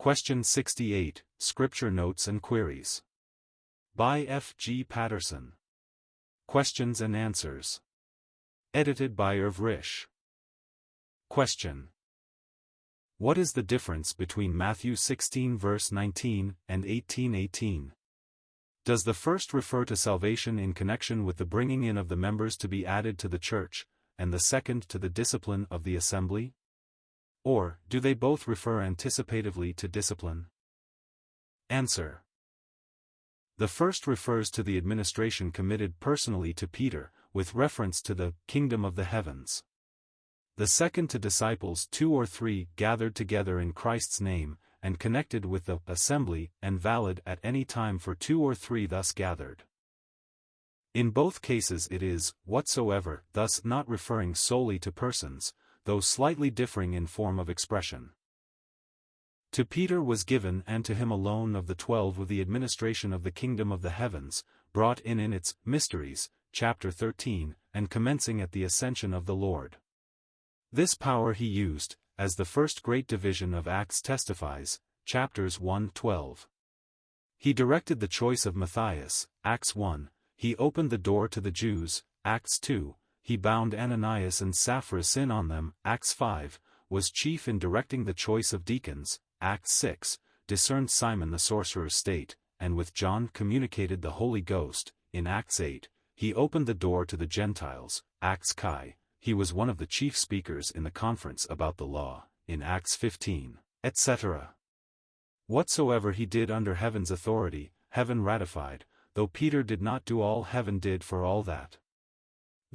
Question 68, Scripture Notes and Queries. By F. G. Patterson. Questions and Answers. Edited by Irv Risch. Question. What is the difference between Matthew 16 verse 19 and 18:18? Does the first refer to salvation in connection with the bringing in of the members to be added to the church, and the second to the discipline of the assembly? Or, do they both refer anticipatively to discipline? Answer. The first refers to the administration committed personally to Peter, with reference to the kingdom of the heavens. The second to disciples 2 or 3 gathered together in Christ's name, and connected with the assembly, and valid at any time for 2 or 3 thus gathered. In both cases it is, whatsoever, thus not referring solely to persons, though slightly differing in form of expression. To Peter was given and to him alone of the 12 with the administration of the kingdom of the heavens, brought in its mysteries, chapter 13, and commencing at the ascension of the Lord. This power he used, as the first great division of Acts testifies, chapters 1-12. He directed the choice of Matthias, Acts 1, he opened the door to the Jews, Acts 2, he bound Ananias and Sapphira in on them, Acts 5, was chief in directing the choice of deacons, Acts 6, discerned Simon the sorcerer's state, and with John communicated the Holy Ghost, in Acts 8, he opened the door to the Gentiles, Acts Chi, he was one of the chief speakers in the conference about the law, in Acts 15, etc. Whatsoever he did under heaven's authority, heaven ratified, though Peter did not do all heaven did for all that.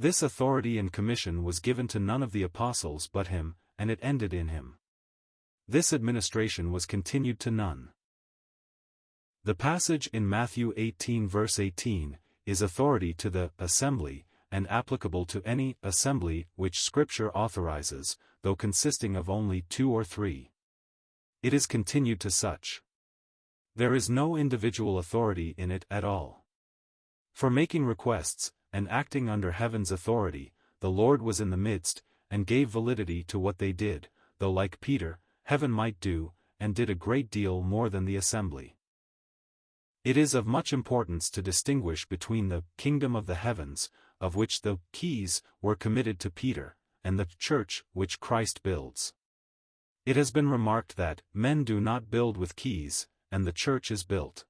This authority and commission was given to none of the apostles but him, and it ended in him. This administration was continued to none. The passage in Matthew 18 verse 18, is authority to the assembly, and applicable to any assembly which Scripture authorizes, though consisting of only 2 or 3. It is continued to such. There is no individual authority in it at all. For making requests, and acting under heaven's authority, the Lord was in the midst, and gave validity to what they did, though like Peter, heaven might do, and did a great deal more than the assembly. It is of much importance to distinguish between the kingdom of the heavens, of which the keys were committed to Peter, and the church which Christ builds. It has been remarked that men do not build with keys, and the church is built.